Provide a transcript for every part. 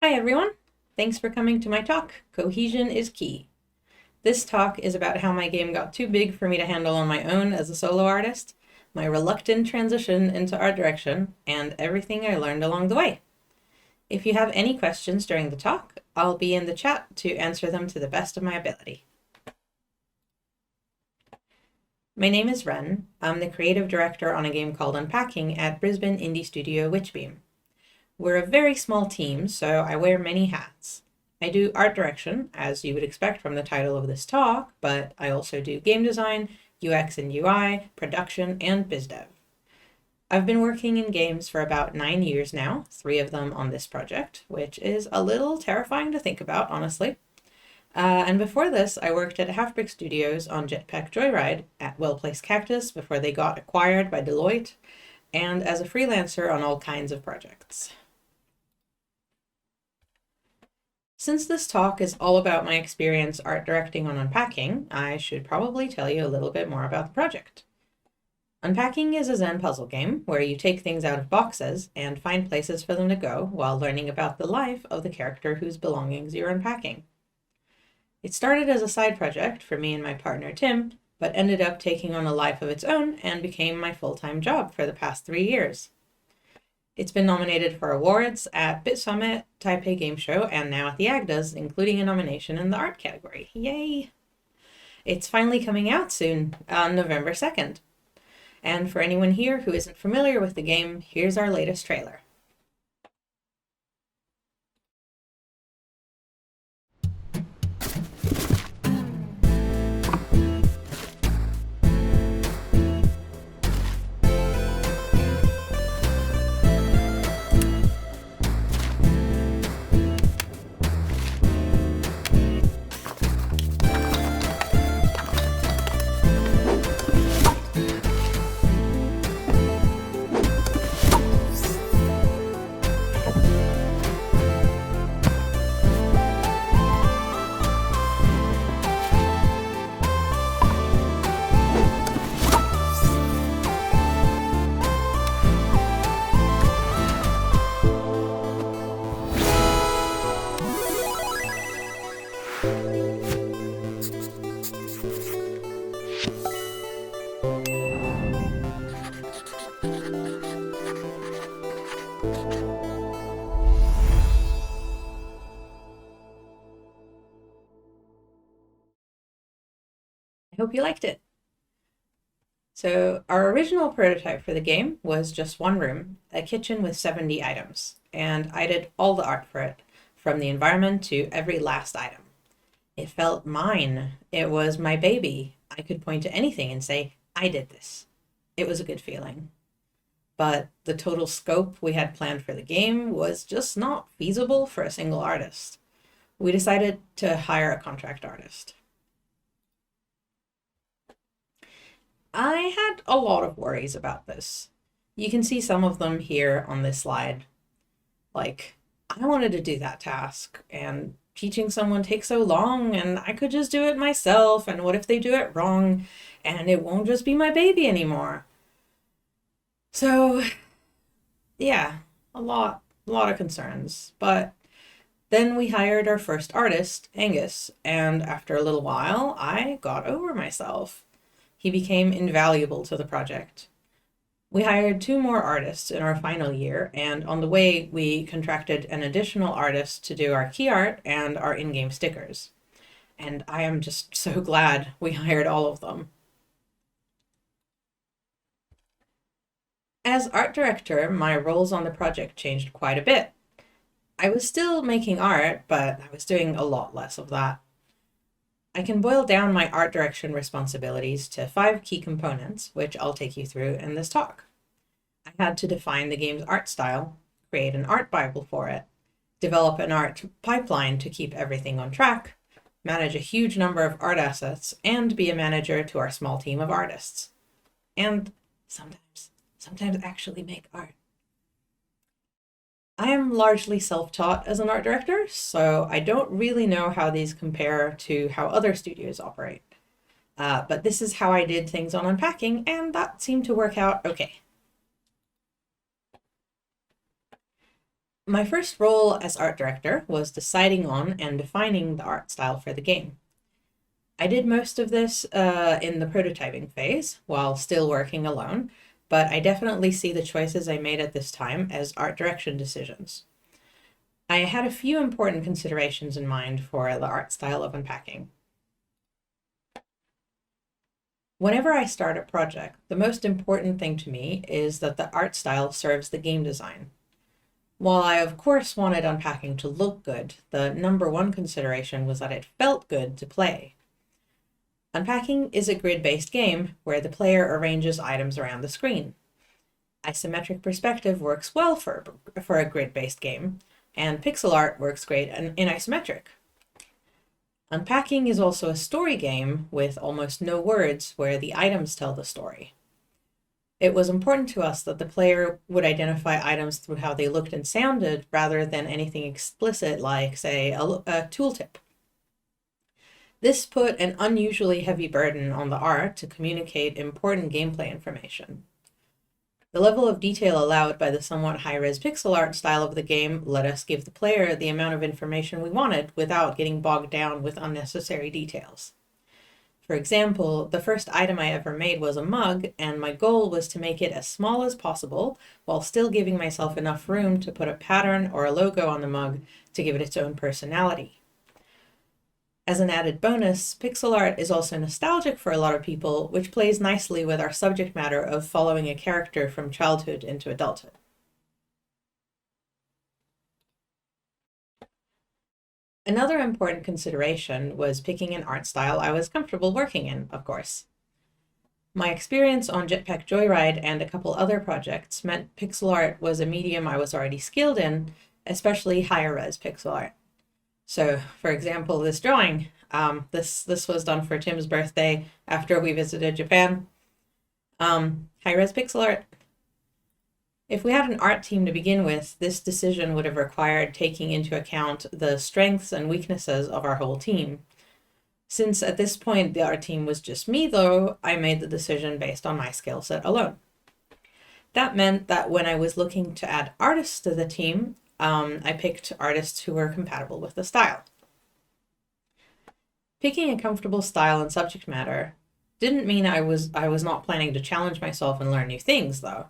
Hi everyone, thanks for coming to my talk, Cohesion is Key. This talk is about how my game got too big for me to handle on my own as a solo artist, my reluctant transition into art direction, and everything I learned along the way. If you have any questions during the talk, I'll be in the chat to answer them to the best of my ability. My name is Wren. I'm the creative director on a game called Unpacking at Brisbane indie studio Witchbeam. We're a very small team, so I wear many hats. I do art direction, as you would expect from the title of this talk, but I also do game design, UX and UI, production, and biz dev. I've been working in games for about 9 years now, 3 of them on this project, which is a little terrifying to think about, honestly. And before this, I worked at Halfbrick Studios on Jetpack Joyride at Well Placed Cactus before they got acquired by Deloitte, and as a freelancer on all kinds of projects. Since this talk is all about my experience art directing on Unpacking, I should probably tell you a little bit more about the project. Unpacking is a Zen puzzle game where you take things out of boxes and find places for them to go while learning about the life of the character whose belongings you're unpacking. It started as a side project for me and my partner Tim, but ended up taking on a life of its own and became my full-time job for the past 3 years. It's been nominated for awards at Bit Summit, Taipei Game Show, and now at the AGDAs, including a nomination in the art category. Yay! It's finally coming out soon, on November 2nd. And for anyone here who isn't familiar with the game, here's our latest trailer. I hope you liked it. So our original prototype for the game was just one room, a kitchen with 70 items, and I did all the art for it, from the environment to every last item. It felt mine. It was my baby. I could point to anything and say, I did this. It was a good feeling. But the total scope we had planned for the game was just not feasible for a single artist. We decided to hire a contract artist. I had a lot of worries about this. You can see some of them here on this slide. Like, I wanted to do that task, and teaching someone takes so long, and I could just do it myself, and what if they do it wrong, and it won't just be my baby anymore? So, yeah, a lot of concerns. But then we hired our first artist, Angus, and after a little while, I got over myself. He became invaluable to the project. We hired 2 more artists in our final year, and on the way, we contracted an additional artist to do our key art and our in-game stickers. And I am just so glad we hired all of them. As art director, my roles on the project changed quite a bit. I was still making art, but I was doing a lot less of that. I can boil down my art direction responsibilities to 5 key components, which I'll take you through in this talk. I had to define the game's art style, create an art Bible for it, develop an art pipeline to keep everything on track, manage a huge number of art assets, and be a manager to our small team of artists. And sometimes actually make art. I am largely self-taught as an art director, so I don't really know how these compare to how other studios operate. But this is how I did things on Unpacking, and that seemed to work out okay. My first role as art director was deciding on and defining the art style for the game. I did most of this in the prototyping phase while still working alone, but I definitely see the choices I made at this time as art direction decisions. I had a few important considerations in mind for the art style of Unpacking. Whenever I start a project, the most important thing to me is that the art style serves the game design. While I of course wanted Unpacking to look good, the number one consideration was that it felt good to play. Unpacking is a grid-based game where the player arranges items around the screen. Isometric perspective works well for a grid-based game, and pixel art works great in isometric. Unpacking is also a story game with almost no words where the items tell the story. It was important to us that the player would identify items through how they looked and sounded rather than anything explicit like, say, a tooltip. This put an unusually heavy burden on the art to communicate important gameplay information. The level of detail allowed by the somewhat high-res pixel art style of the game let us give the player the amount of information we wanted without getting bogged down with unnecessary details. For example, the first item I ever made was a mug, and my goal was to make it as small as possible while still giving myself enough room to put a pattern or a logo on the mug to give it its own personality. As an added bonus, pixel art is also nostalgic for a lot of people, which plays nicely with our subject matter of following a character from childhood into adulthood. Another important consideration was picking an art style I was comfortable working in, of course. My experience on Jetpack Joyride and a couple other projects meant pixel art was a medium I was already skilled in, especially higher res pixel art. So, for example, this drawing, this was done for Tim's birthday after we visited Japan. High-res pixel art. If we had an art team to begin with, this decision would have required taking into account the strengths and weaknesses of our whole team. Since at this point the art team was just me, though, I made the decision based on my skill set alone. That meant that when I was looking to add artists to the team, I picked artists who were compatible with the style. Picking a comfortable style and subject matter didn't mean I was not planning to challenge myself and learn new things, though.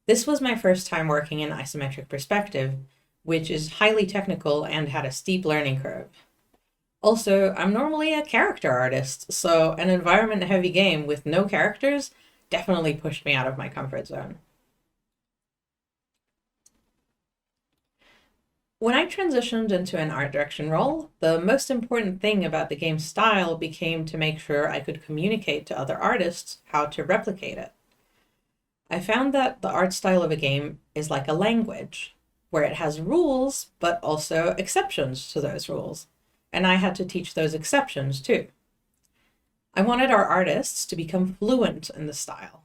This was my first time working in isometric perspective, which is highly technical and had a steep learning curve. Also, I'm normally a character artist, so an environment-heavy game with no characters definitely pushed me out of my comfort zone. When I transitioned into an art direction role, the most important thing about the game's style became to make sure I could communicate to other artists how to replicate it. I found that the art style of a game is like a language, where it has rules, but also exceptions to those rules. And I had to teach those exceptions too. I wanted our artists to become fluent in the style.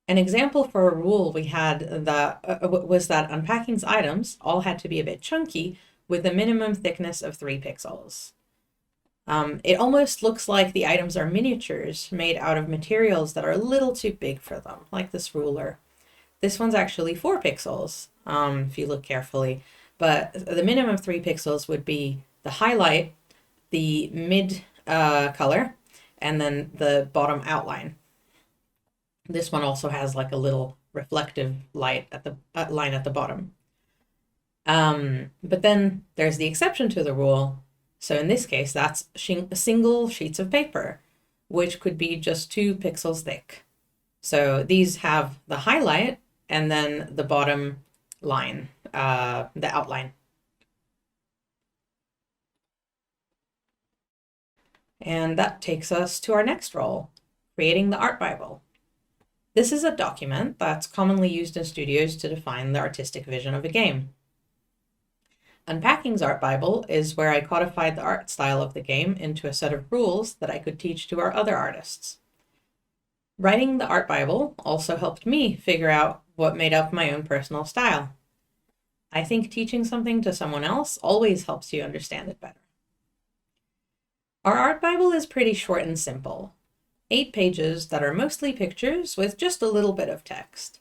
An example for a rule we had was that Unpacking's items all had to be a bit chunky with a minimum thickness of 3 pixels. It almost looks like the items are miniatures made out of materials that are a little too big for them, like this ruler. This one's actually 4 pixels, if you look carefully, but the minimum 3 pixels would be the highlight, the mid color, and then the bottom outline. This one also has like a little reflective light at the line at the bottom. But then there's the exception to the rule. So in this case, that's single sheets of paper, which could be just 2 pixels thick. So these have the highlight and then the bottom line, the outline. And that takes us to our next role, creating the art Bible. This is a document that's commonly used in studios to define the artistic vision of a game. Unpacking's art Bible is where I codified the art style of the game into a set of rules that I could teach to our other artists. Writing the art Bible also helped me figure out what made up my own personal style. I think teaching something to someone else always helps you understand it better. Our art Bible is pretty short and simple. 8 pages that are mostly pictures with just a little bit of text.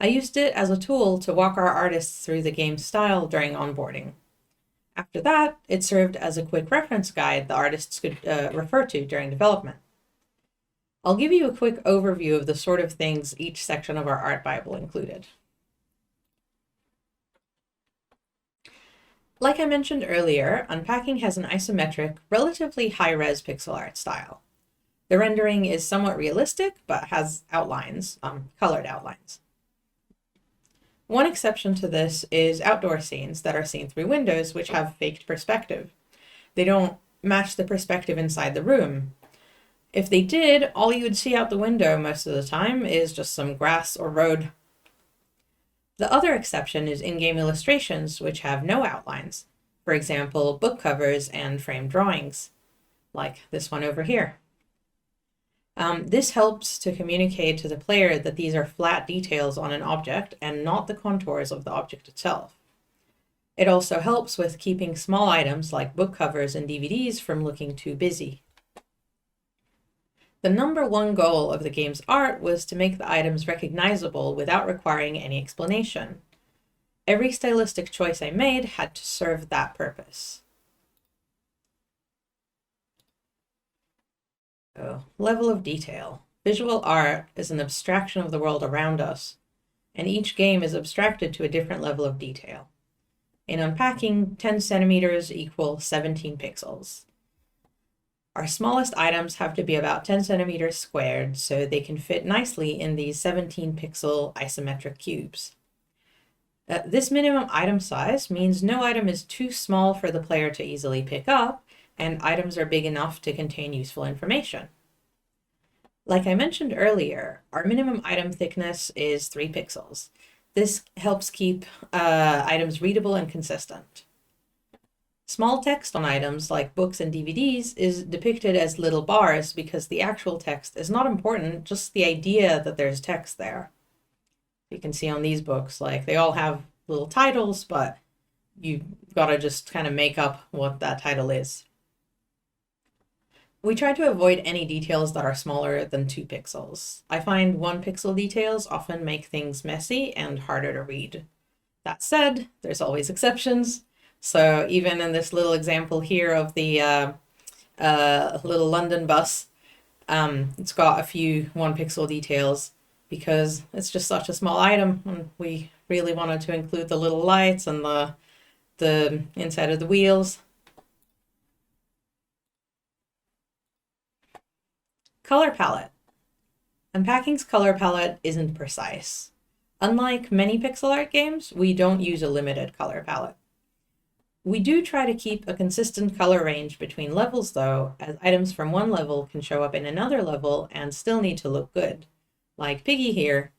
I used it as a tool to walk our artists through the game's style during onboarding. After that, it served as a quick reference guide the artists could refer to during development. I'll give you a quick overview of the sort of things each section of our art Bible included. Like I mentioned earlier, Unpacking has an isometric, relatively high-res pixel art style. The rendering is somewhat realistic, but has outlines, colored outlines. One exception to this is outdoor scenes that are seen through windows, which have faked perspective. They don't match the perspective inside the room. If they did, all you would see out the window most of the time is just some grass or road. The other exception is in-game illustrations, which have no outlines. For example, book covers and framed drawings, like this one over here. This helps to communicate to the player that these are flat details on an object and not the contours of the object itself. It also helps with keeping small items like book covers and DVDs from looking too busy. The number one goal of the game's art was to make the items recognizable without requiring any explanation. Every stylistic choice I made had to serve that purpose. Level of detail. Visual art is an abstraction of the world around us, and each game is abstracted to a different level of detail. In Unpacking, 10 centimeters equal 17 pixels. Our smallest items have to be about 10 centimeters squared, so they can fit nicely in these 17 pixel isometric cubes. This minimum item size means no item is too small for the player to easily pick up, and items are big enough to contain useful information. Like I mentioned earlier, our minimum item thickness is 3 pixels. This helps keep items readable and consistent. Small text on items like books and DVDs is depicted as little bars because the actual text is not important, just the idea that there's text there. You can see on these books, like they all have little titles, but you've got to just kind of make up what that title is. We try to avoid any details that are smaller than 2 pixels. I find 1 pixel details often make things messy and harder to read. That said, there's always exceptions. So even in this little example here of the little London bus, it's got a few 1 pixel details because it's just such a small item, and we really wanted to include the little lights and the inside of the wheels. Color palette. Unpacking's color palette isn't precise. Unlike many pixel art games, we don't use a limited color palette. We do try to keep a consistent color range between levels though, as items from one level can show up in another level and still need to look good. Like Piggy here,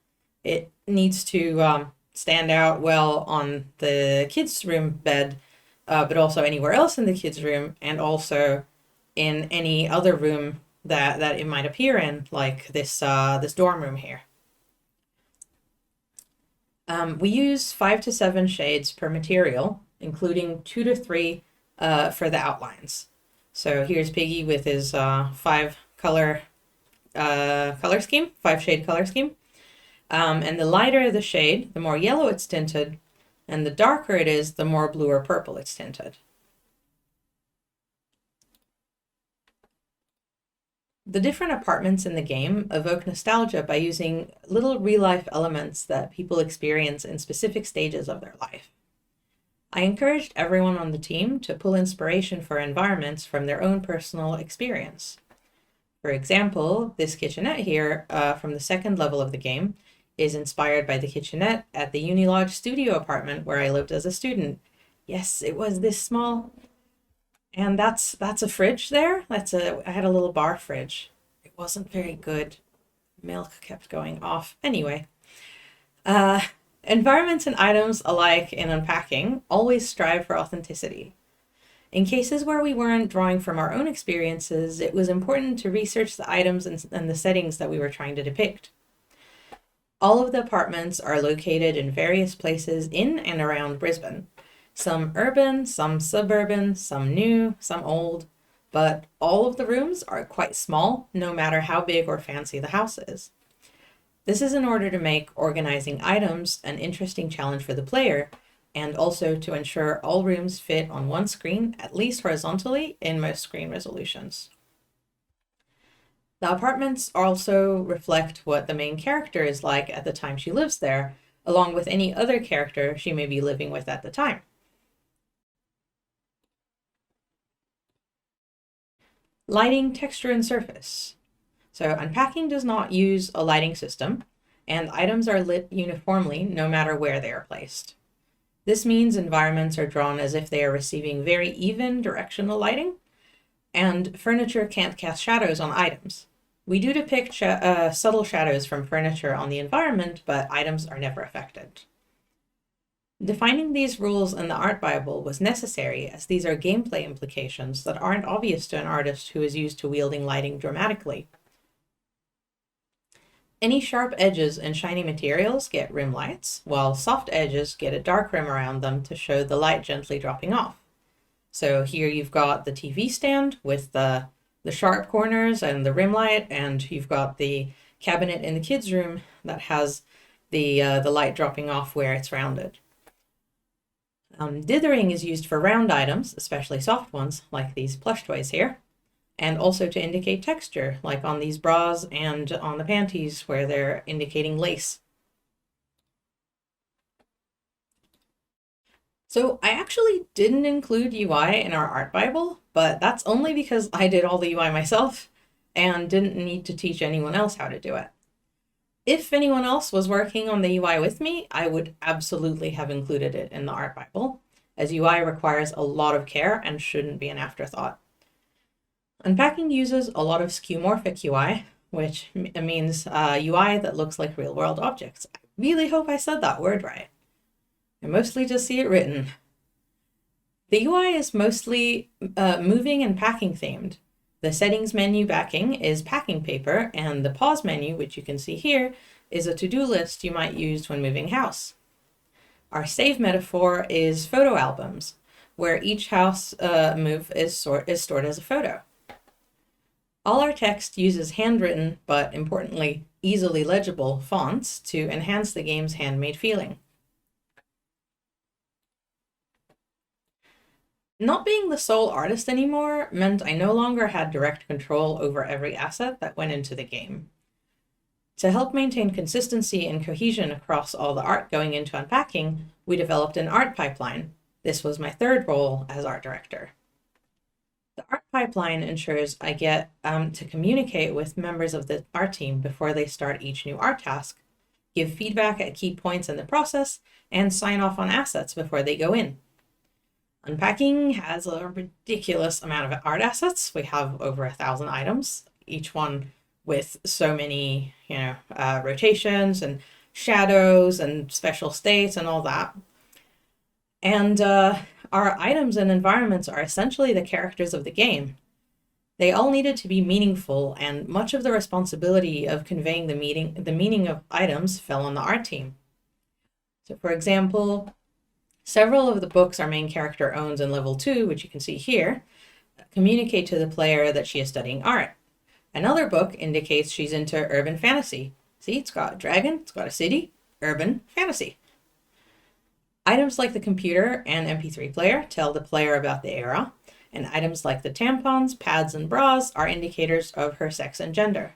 it needs to stand out well on the kids' room bed, but also anywhere else in the kids' room, and also in any other room that it might appear in, like this dorm room here. We use 5 to 7 shades per material, including 2 to 3 for the outlines. So here's Piggy with his 5 shade color scheme. And the lighter the shade, the more yellow it's tinted, and the darker it is, the more blue or purple it's tinted. The different apartments in the game evoke nostalgia by using little real-life elements that people experience in specific stages of their life. I encouraged everyone on the team to pull inspiration for environments from their own personal experience. For example, this kitchenette here from the second level of the game is inspired by the kitchenette at the Unilodge studio apartment where I lived as a student. Yes, it was this small. And that's a fridge there. I had a little bar fridge. It wasn't very good. Milk kept going off. Anyway, environments and items alike in Unpacking always strive for authenticity. In cases where we weren't drawing from our own experiences, it was important to research the items and the settings that we were trying to depict. All of the apartments are located in various places in and around Brisbane. Some urban, some suburban, some new, some old, but all of the rooms are quite small, no matter how big or fancy the house is. This is in order to make organizing items an interesting challenge for the player, and also to ensure all rooms fit on one screen, at least horizontally, in most screen resolutions. The apartments also reflect what the main character is like at the time she lives there, along with any other character she may be living with at the time. Lighting, texture, and surface. So Unpacking does not use a lighting system, and items are lit uniformly no matter where they are placed. This means environments are drawn as if they are receiving very even directional lighting, and furniture can't cast shadows on items. We do depict subtle shadows from furniture on the environment, but items are never affected. Defining these rules in the Art Bible was necessary, as these are gameplay implications that aren't obvious to an artist who is used to wielding lighting dramatically. Any sharp edges and shiny materials get rim lights, while soft edges get a dark rim around them to show the light gently dropping off. So here you've got the TV stand with the sharp corners and the rim light, and you've got the cabinet in the kids' room that has the light dropping off where it's rounded. Dithering is used for round items, especially soft ones, like these plush toys here, and also to indicate texture, like on these bras and on the panties where they're indicating lace. So I actually didn't include UI in our Art Bible, but that's only because I did all the UI myself and didn't need to teach anyone else how to do it. If anyone else was working on the UI with me, I would absolutely have included it in the Art Bible, as UI requires a lot of care and shouldn't be an afterthought. Unpacking uses a lot of skeuomorphic UI, which means UI that looks like real-world objects. I really hope I said that word right. I mostly just see it written. The UI is mostly moving and packing themed. The settings menu backing is packing paper, and the pause menu, which you can see here, is a to-do list you might use when moving house. Our save metaphor is photo albums, where each house move is stored as a photo. All our text uses handwritten, but importantly, easily legible fonts to enhance the game's handmade feeling. Not being the sole artist anymore meant I no longer had direct control over every asset that went into the game. To help maintain consistency and cohesion across all the art going into Unpacking, we developed an art pipeline. This was my third role as art director. The art pipeline ensures I get to communicate with members of the art team before they start each new art task, give feedback at key points in the process, and sign off on assets before they go in. Unpacking has a ridiculous amount of art assets. We have over 1,000 items, each one with so many, rotations and shadows and special states and all that. And our items and environments are essentially the characters of the game. They all needed to be meaningful, and much of the responsibility of conveying the meaning of items fell on the art team. So for example, several of the books our main character owns in level 2, which you can see here, communicate to the player that she is studying art. Another book indicates she's into urban fantasy. See, it's got a dragon, it's got a city, urban fantasy. Items like the computer and MP3 player tell the player about the era, and items like the tampons, pads, and bras are indicators of her sex and gender.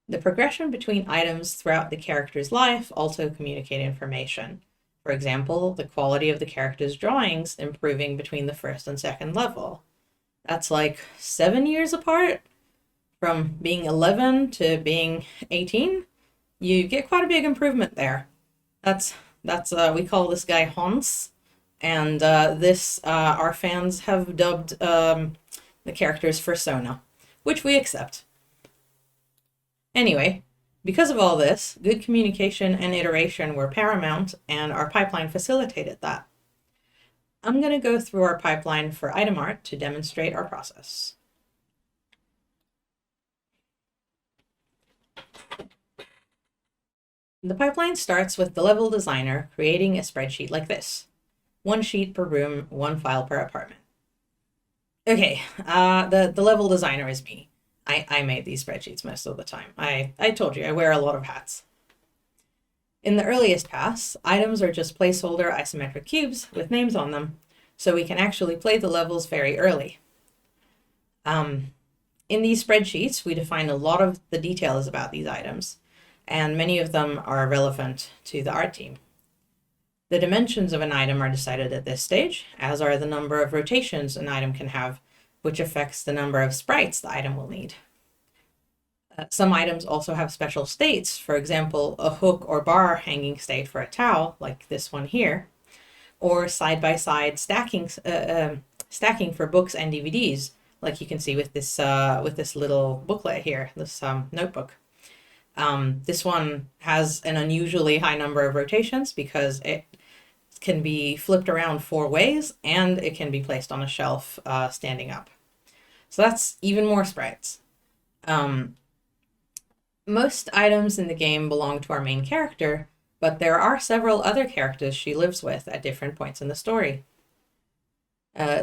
The progression between items throughout the character's life also communicate information. For example, the quality of the character's drawings improving between the first and second level. That's like 7 years apart. From being 11 to being 18, you get quite a big improvement there. That's we call this guy Hans, and this our fans have dubbed the character's persona, which we accept. Anyway, because of all this, good communication and iteration were paramount, and our pipeline facilitated that. I'm going to go through our pipeline for item art to demonstrate our process. The pipeline starts with the level designer creating a spreadsheet like this. 1 sheet per room, 1 file per apartment. Okay, the level designer is me. I made these spreadsheets most of the time. I told you, I wear a lot of hats. In the earliest pass, items are just placeholder isometric cubes with names on them, so we can actually play the levels very early. In these spreadsheets, we define a lot of the details about these items, and many of them are relevant to the art team. The dimensions of an item are decided at this stage, as are the number of rotations an item can have, which affects the number of sprites the item will need. Some items also have special states, for example, a hook or bar hanging state for a towel, like this one here, or side-by-side stacking for books and DVDs, like you can see with this little booklet here, this notebook. This one has an unusually high number of rotations because it can be flipped around 4 ways and it can be placed on a shelf standing up. So that's even more sprites. Most items in the game belong to our main character, but there are several other characters she lives with at different points in the story.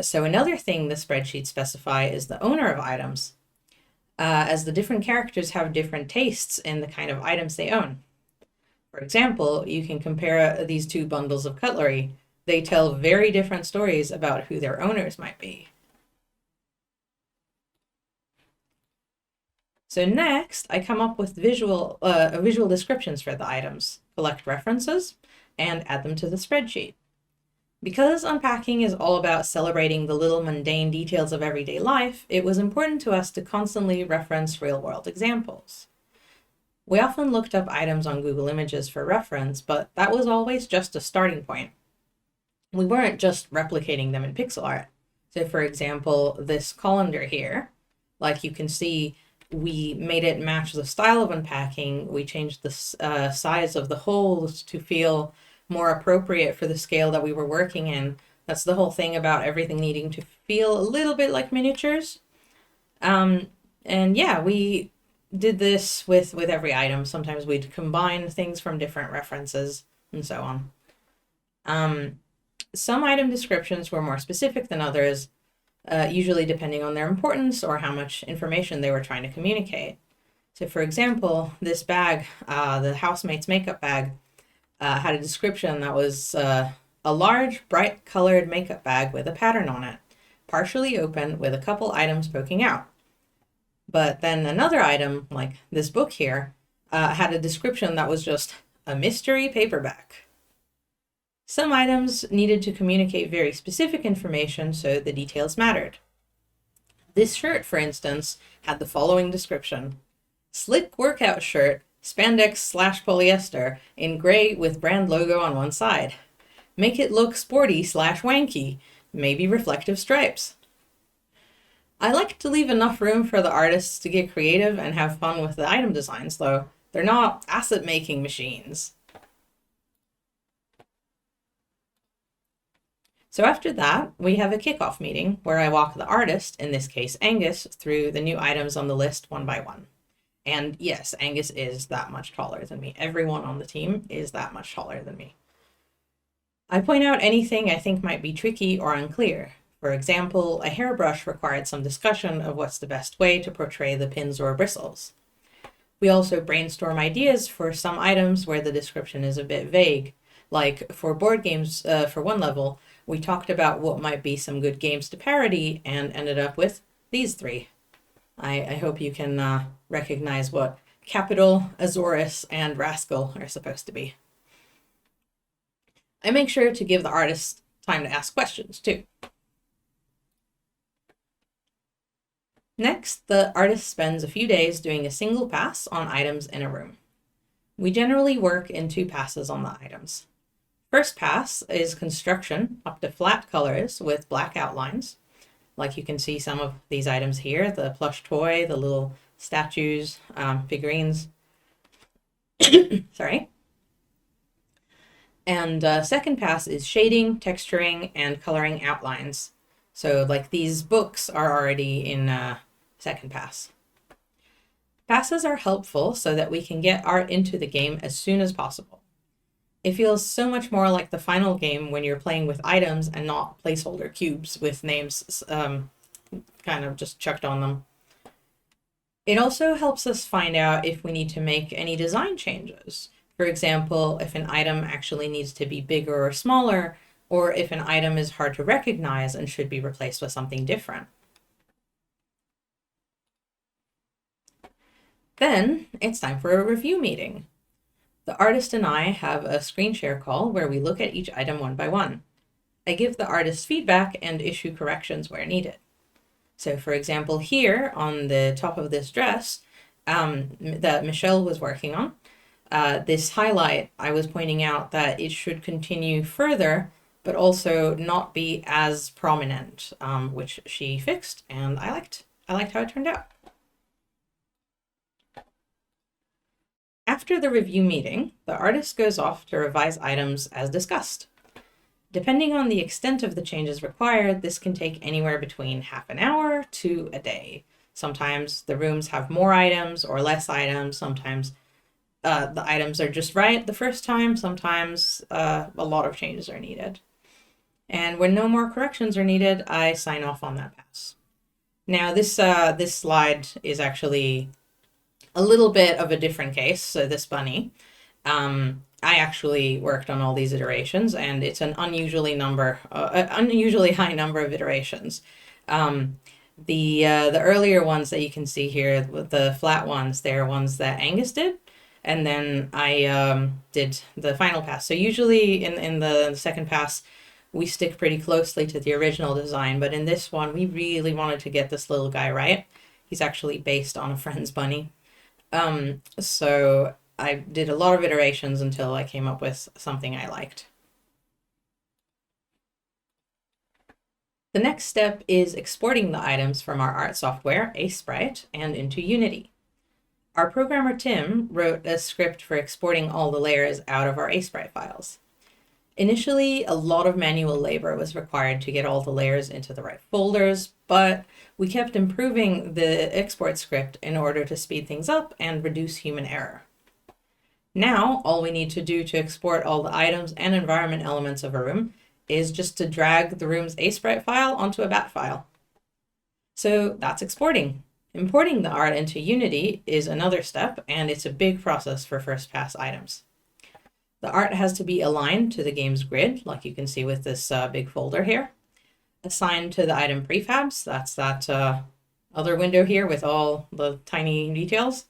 So another thing the spreadsheets specify is the owner of items, as the different characters have different tastes in the kind of items they own. For example, you can compare these 2 bundles of cutlery. They tell very different stories about who their owners might be. So next, I come up with visual descriptions for the items, collect references, and add them to the spreadsheet. Because unpacking is all about celebrating the little mundane details of everyday life, it was important to us to constantly reference real-world examples. We often looked up items on Google Images for reference, but that was always just a starting point. We weren't just replicating them in pixel art. So for example, this colander here, like you can see, we made it match the style of unpacking. We changed the size of the holes to feel more appropriate for the scale that we were working in. That's the whole thing about everything needing to feel a little bit like miniatures. And yeah, we did this with every item. Sometimes we'd combine things from different references and so on. Some item descriptions were more specific than others, usually depending on their importance or how much information they were trying to communicate. So for example, this bag, the housemate's makeup bag, had a description that was a large, bright colored makeup bag with a pattern on it, partially open with a couple items poking out. But then another item, like this book here, had a description that was just a mystery paperback. Some items needed to communicate very specific information, so the details mattered. This shirt, for instance, had the following description: slick workout shirt, spandex/polyester, in gray with brand logo on one side. Make it look sporty/wanky, maybe reflective stripes. I like to leave enough room for the artists to get creative and have fun with the item designs, though. They're not asset-making machines. So after that, we have a kickoff meeting where I walk the artist, in this case Angus, through the new items on the list one by one. And yes, Angus is that much taller than me. Everyone on the team is that much taller than me. I point out anything I think might be tricky or unclear. For example, a hairbrush required some discussion of what's the best way to portray the pins or bristles. We also brainstorm ideas for some items where the description is a bit vague. Like for board games, for one level, we talked about what might be some good games to parody and ended up with these 3. I hope you can recognize what Capital, Azorus, and Rascal are supposed to be. I make sure to give the artist time to ask questions, too. Next, the artist spends a few days doing a single pass on items in a room. We generally work in 2 passes on the items. First pass is construction, up to flat colors with black outlines. Like you can see some of these items here, the plush toy, the little statues, figurines. Sorry. And second pass is shading, texturing, and coloring outlines. So like these books are already in second pass. Passes are helpful so that we can get art into the game as soon as possible. It feels so much more like the final game when you're playing with items and not placeholder cubes with names kind of just chucked on them. It also helps us find out if we need to make any design changes. For example, if an item actually needs to be bigger or smaller, or if an item is hard to recognize and should be replaced with something different. Then it's time for a review meeting. The artist and I have a screen share call where we look at each item one by one. I give the artist feedback and issue corrections where needed. So for example, here on the top of this dress that Michelle was working on, this highlight, I was pointing out that it should continue further, but also not be as prominent, which she fixed, and I liked how it turned out. After the review meeting, the artist goes off to revise items as discussed. Depending on the extent of the changes required, this can take anywhere between half an hour to a day. Sometimes the rooms have more items or less items. Sometimes the items are just right the first time. Sometimes a lot of changes are needed. And when no more corrections are needed, I sign off on that pass. Now this slide is actually a little bit of a different case. So this bunny, I actually worked on all these iterations, and it's an unusually high number of iterations. The earlier ones that you can see here, the flat ones, they're ones that Angus did, and then I did the final pass. So usually in the second pass, we stick pretty closely to the original design, but in this one, we really wanted to get this little guy right. He's actually based on a friend's bunny. So I did a lot of iterations until I came up with something I liked. The next step is exporting the items from our art software, Aseprite, and into Unity. Our programmer Tim wrote a script for exporting all the layers out of our Aseprite files. Initially, a lot of manual labor was required to get all the layers into the right folders, but we kept improving the export script in order to speed things up and reduce human error. Now, all we need to do to export all the items and environment elements of a room is just to drag the room's Aseprite file onto a bat file. So that's exporting. Importing the art into Unity is another step, and it's a big process for first pass items. The art has to be aligned to the game's grid, like you can see with this big folder here. Assigned to the item prefabs, that's that other window here with all the tiny details.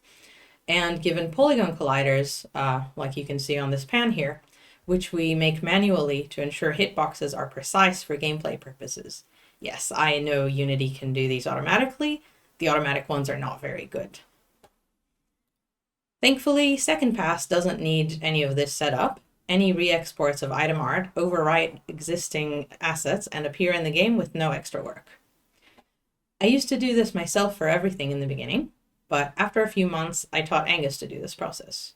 And given polygon colliders, like you can see on this pan here, which we make manually to ensure hitboxes are precise for gameplay purposes. Yes, I know Unity can do these automatically. The automatic ones are not very good. Thankfully, second pass doesn't need any of this setup. Any re-exports of item art overwrite existing assets and appear in the game with no extra work. I used to do this myself for everything in the beginning, but after a few months, I taught Angus to do this process.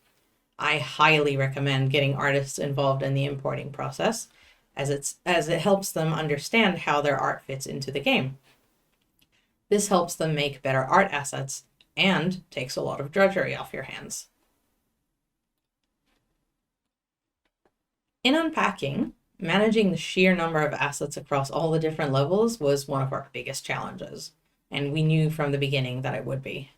I highly recommend getting artists involved in the importing process, as it helps them understand how their art fits into the game. This helps them make better art assets and takes a lot of drudgery off your hands. In Unpacking, managing the sheer number of assets across all the different levels was one of our biggest challenges, and we knew from the beginning that it would be.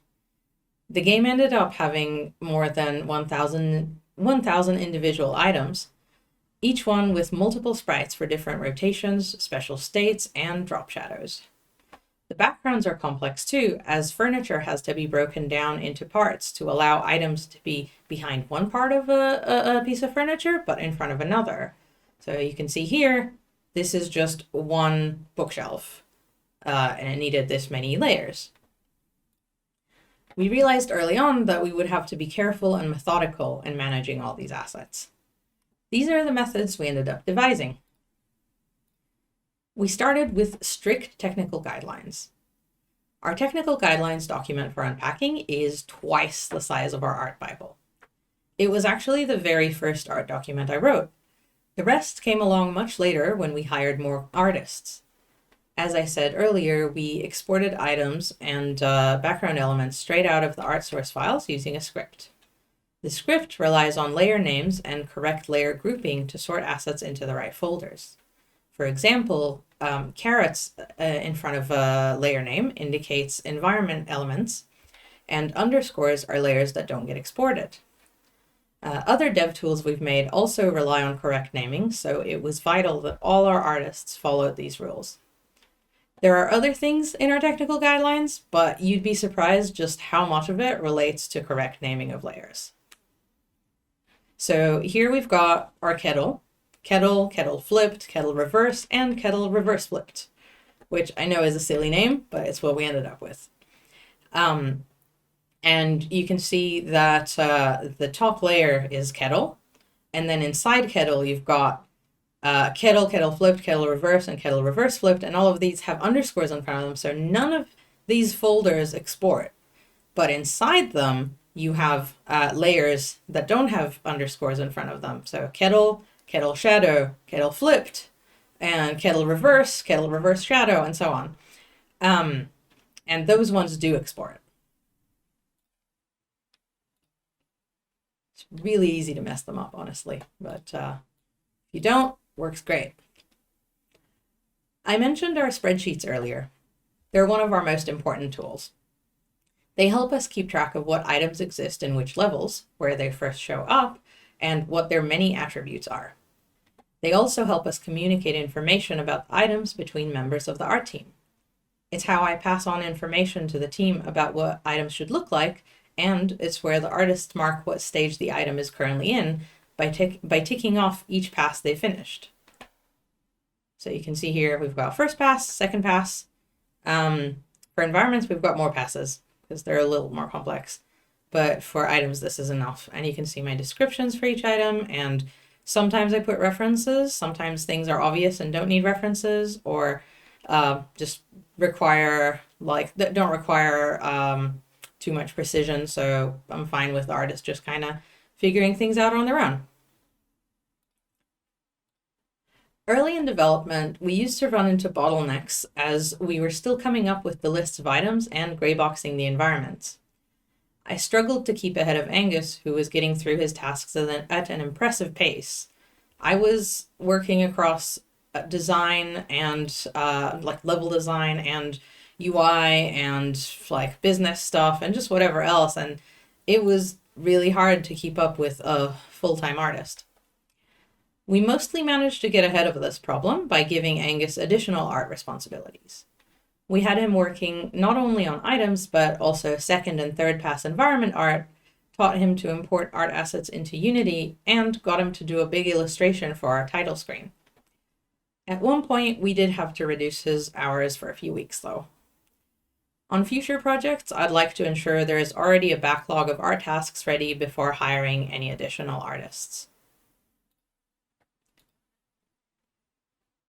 The game ended up having more than 1,000 individual items, each one with multiple sprites for different rotations, special states, and drop shadows. The backgrounds are complex too, as furniture has to be broken down into parts to allow items to be behind one part of a piece of furniture, but in front of another. So you can see here, this is just one bookshelf, and it needed this many layers. We realized early on that we would have to be careful and methodical in managing all these assets. These are the methods we ended up devising. We started with strict technical guidelines. Our technical guidelines document for Unpacking is twice the size of our art Bible. It was actually the very first art document I wrote. The rest came along much later when we hired more artists. As I said earlier, we exported items and background elements straight out of the art source files using a script. The script relies on layer names and correct layer grouping to sort assets into the right folders. For example, carrots in front of a layer name indicates environment elements, and underscores are layers that don't get exported. Other dev tools we've made also rely on correct naming, so it was vital that all our artists followed these rules. There are other things in our technical guidelines, but you'd be surprised just how much of it relates to correct naming of layers. So here we've got our kettle, kettle flipped, kettle reversed, and kettle reverse flipped, which I know is a silly name, but it's what we ended up with. And you can see that the top layer is kettle, and then inside kettle you've got kettle, kettle flipped, kettle reverse, and kettle reverse flipped, and all of these have underscores in front of them, so none of these folders export. But inside them, you have layers that don't have underscores in front of them. So kettle, kettle shadow, kettle flipped, and kettle reverse shadow, and so on. And those ones do export. It's really easy to mess them up, honestly, but if you don't, works great. I mentioned our spreadsheets earlier. They're one of our most important tools. They help us keep track of what items exist in which levels, where they first show up, and what their many attributes are. They also help us communicate information about items between members of the art team. It's how I pass on information to the team about what items should look like, and it's where the artists mark what stage the item is currently in by ticking off each pass they finished. So you can see here we've got first pass, second pass. For environments, we've got more passes because they're a little more complex. But for items, this is enough. And you can see my descriptions for each item. And sometimes I put references. Sometimes things are obvious and don't need references, or just require, don't require too much precision. So I'm fine with the artist just kind of figuring things out on their own. Early in development, we used to run into bottlenecks as we were still coming up with the list of items and grayboxing the environments. I struggled to keep ahead of Angus, who was getting through his tasks at an impressive pace. I was working across design and level design and UI and business stuff and just whatever else, and it was really hard to keep up with a full-time artist. We mostly managed to get ahead of this problem by giving Angus additional art responsibilities. We had him working not only on items, but also second and third pass environment art, taught him to import art assets into Unity, and got him to do a big illustration for our title screen. At one point, we did have to reduce his hours for a few weeks, though. On future projects, I'd like to ensure there is already a backlog of art tasks ready before hiring any additional artists.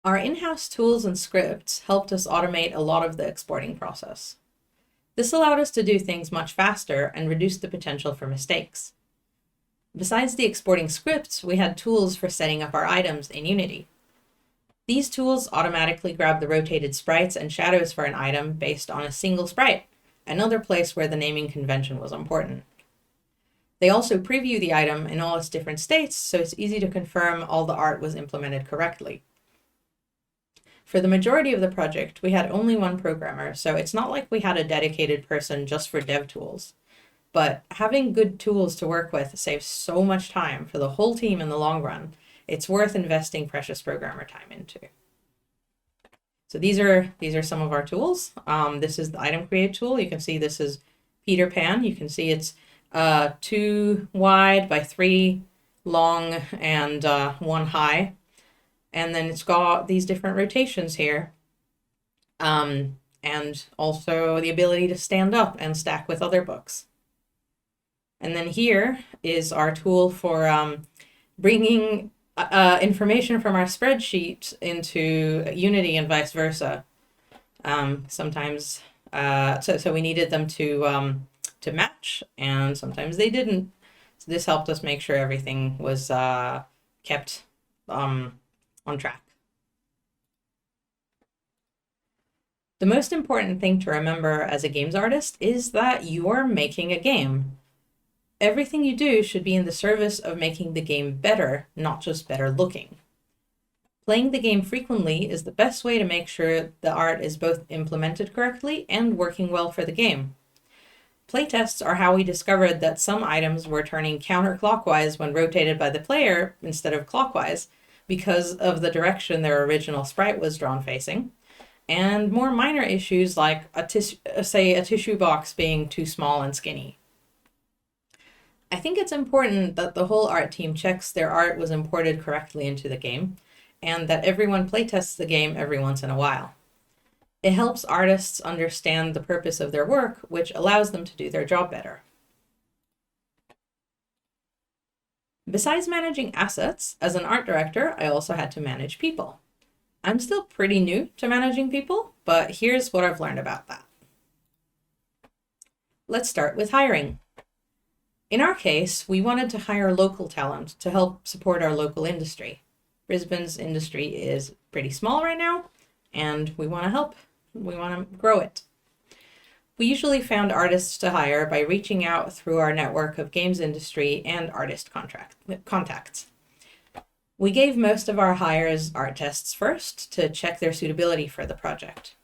Our in-house tools and scripts helped us automate a lot of the exporting process. This allowed us to do things much faster and reduce the potential for mistakes. Besides the exporting scripts, we had tools for setting up our items in Unity. These tools automatically grab the rotated sprites and shadows for an item based on a single sprite, another place where the naming convention was important. They also preview the item in all its different states, so it's easy to confirm all the art was implemented correctly. For the majority of the project, we had only one programmer, so it's not like we had a dedicated person just for dev tools. But having good tools to work with saves so much time for the whole team in the long run. It's worth investing precious programmer time into. So these are some of our tools. This is the item create tool. You can see this is Peter Pan. You can see it's 2 wide by 3 long and 1 high. And then it's got these different rotations here. And also the ability to stand up and stack with other books. And then here is our tool for bringing information from our spreadsheet into Unity and vice versa. Sometimes, so we needed them to match, and sometimes they didn't. So this helped us make sure everything was kept on track. The most important thing to remember as a games artist is that you're making a game. Everything you do should be in the service of making the game better, not just better looking. Playing the game frequently is the best way to make sure the art is both implemented correctly and working well for the game. Playtests are how we discovered that some items were turning counterclockwise when rotated by the player instead of clockwise because of the direction their original sprite was drawn facing, and more minor issues like a tissue box being too small and skinny. I think it's important that the whole art team checks their art was imported correctly into the game, and that everyone playtests the game every once in a while. It helps artists understand the purpose of their work, which allows them to do their job better. Besides managing assets, as an art director, I also had to manage people. I'm still pretty new to managing people, but here's what I've learned about that. Let's start with hiring. In our case, we wanted to hire local talent to help support our local industry. Brisbane's industry is pretty small right now, and we want to help. We want to grow it. We usually found artists to hire by reaching out through our network of games industry and artist contacts. We gave most of our hires art tests first to check their suitability for the project.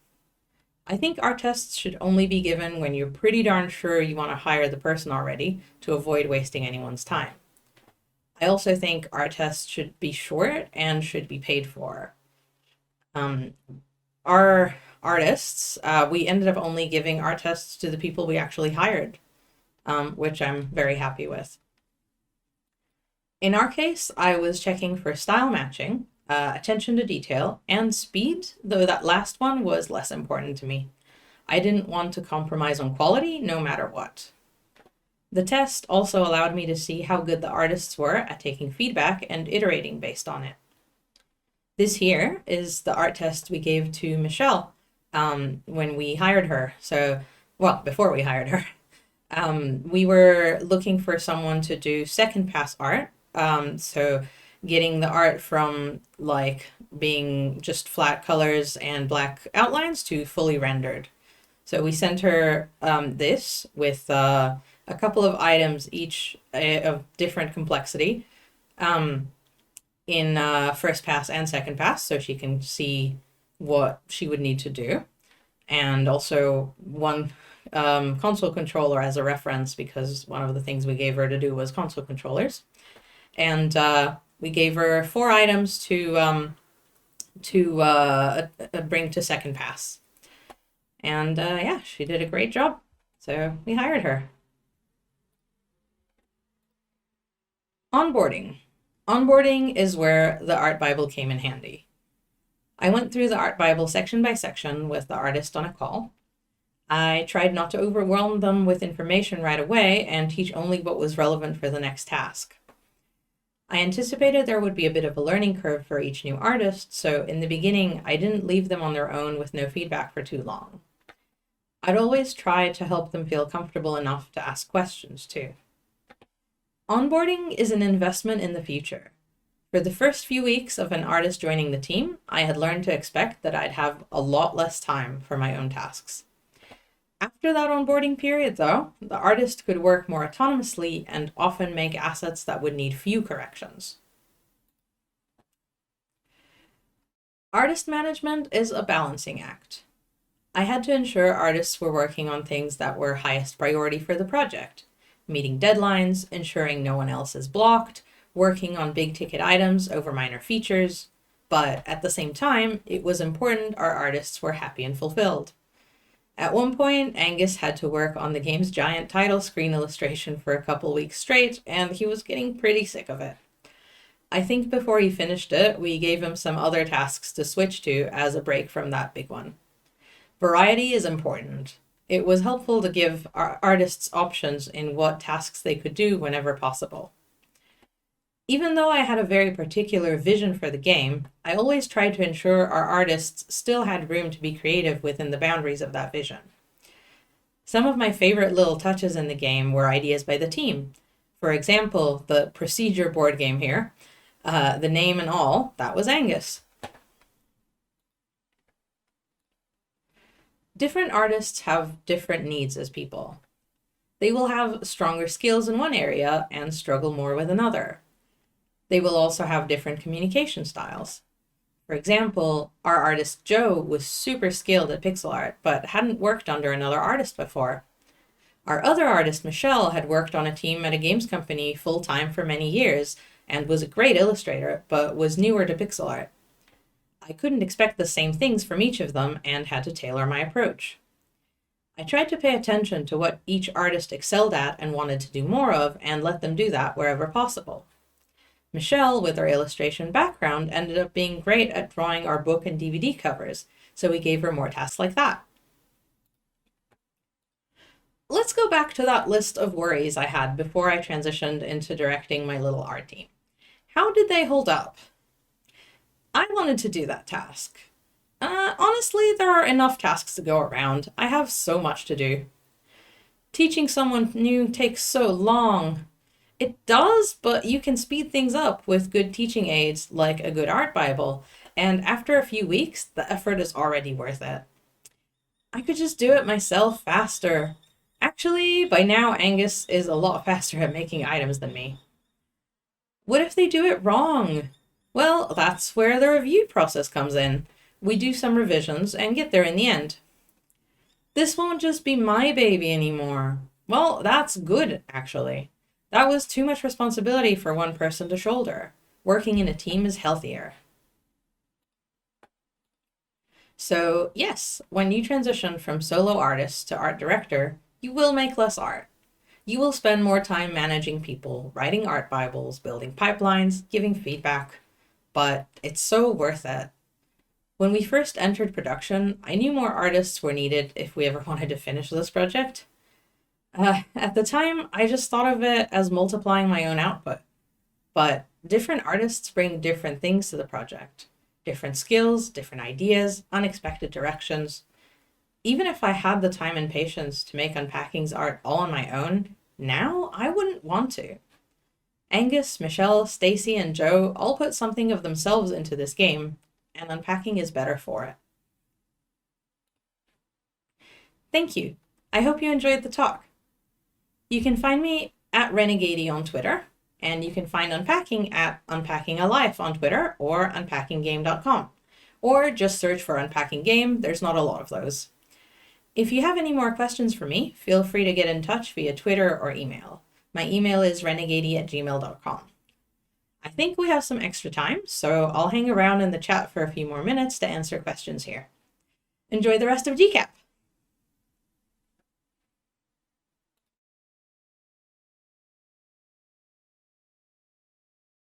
I think art tests should only be given when you're pretty darn sure you want to hire the person already to avoid wasting anyone's time. I also think art tests should be short and should be paid for. Our artists, we ended up only giving art tests to the people we actually hired, which I'm very happy with. In our case, I was checking for style matching, attention to detail, and speed, though that last one was less important to me. I didn't want to compromise on quality no matter what. The test also allowed me to see how good the artists were at taking feedback and iterating based on it. This here is the art test we gave to Michelle when we hired her. Before we hired her. We were looking for someone to do second pass art. So getting the art from like being just flat colors and black outlines to fully rendered. So we sent her this with a couple of items, each of different complexity, in first pass and second pass, so she can see what she would need to do. And also one console controller as a reference, because one of the things we gave her to do was console controllers. And we gave her 4 items to bring to second pass. And yeah, she did a great job. So we hired her. Onboarding. Onboarding is where the Art Bible came in handy. I went through the Art Bible section by section with the artist on a call. I tried not to overwhelm them with information right away and teach only what was relevant for the next task. I anticipated there would be a bit of a learning curve for each new artist, so in the beginning, I didn't leave them on their own with no feedback for too long. I'd always try to help them feel comfortable enough to ask questions too. Onboarding is an investment in the future. For the first few weeks of an artist joining the team, I had learned to expect that I'd have a lot less time for my own tasks. After that onboarding period, though, the artist could work more autonomously and often make assets that would need few corrections. Artist management is a balancing act. I had to ensure artists were working on things that were highest priority for the project, meeting deadlines, ensuring no one else is blocked, working on big-ticket items over minor features, but at the same time, it was important our artists were happy and fulfilled. At one point, Angus had to work on the game's giant title screen illustration for a couple weeks straight, and he was getting pretty sick of it. I think before he finished it, we gave him some other tasks to switch to as a break from that big one. Variety is important. It was helpful to give our artists options in what tasks they could do whenever possible. Even though I had a very particular vision for the game, I always tried to ensure our artists still had room to be creative within the boundaries of that vision. Some of my favorite little touches in the game were ideas by the team. For example, the procedure board game here, the name and all, that was Angus. Different artists have different needs as people. They will have stronger skills in one area and struggle more with another. They will also have different communication styles. For example, our artist Joe was super skilled at pixel art, but hadn't worked under another artist before. Our other artist, Michelle, had worked on a team at a games company full-time for many years and was a great illustrator, but was newer to pixel art. I couldn't expect the same things from each of them and had to tailor my approach. I tried to pay attention to what each artist excelled at and wanted to do more of, and let them do that wherever possible. Michelle, with her illustration background, ended up being great at drawing our book and DVD covers, so we gave her more tasks like that. Let's go back to that list of worries I had before I transitioned into directing my little art team. How did they hold up? I wanted to do that task. Honestly, there are enough tasks to go around. I have so much to do. Teaching someone new takes so long. It does, but you can speed things up with good teaching aids like a good art Bible, and after a few weeks, the effort is already worth it. I could just do it myself faster. Actually, by now Angus is a lot faster at making items than me. What if they do it wrong? Well, that's where the review process comes in. We do some revisions and get there in the end. This won't just be my baby anymore. Well, that's good, actually. That was too much responsibility for one person to shoulder. Working in a team is healthier. So, yes, when you transition from solo artist to art director, you will make less art. You will spend more time managing people, writing art Bibles, building pipelines, giving feedback, but it's so worth it. When we first entered production, I knew more artists were needed if we ever wanted to finish this project. At the time, I just thought of it as multiplying my own output. But different artists bring different things to the project. Different skills, different ideas, unexpected directions. Even if I had the time and patience to make Unpacking's art all on my own, now I wouldn't want to. Angus, Michelle, Stacy, and Joe all put something of themselves into this game, and Unpacking is better for it. Thank you. I hope you enjoyed the talk. You can find me at Renegade on Twitter, and you can find Unpacking at Unpacking a Life on Twitter or unpackinggame.com. Or just search for Unpacking Game, there's not a lot of those. If you have any more questions for me, feel free to get in touch via Twitter or email. My email is renegade@gmail.com. I think we have some extra time, so I'll hang around in the chat for a few more minutes to answer questions here. Enjoy the rest of GCAP!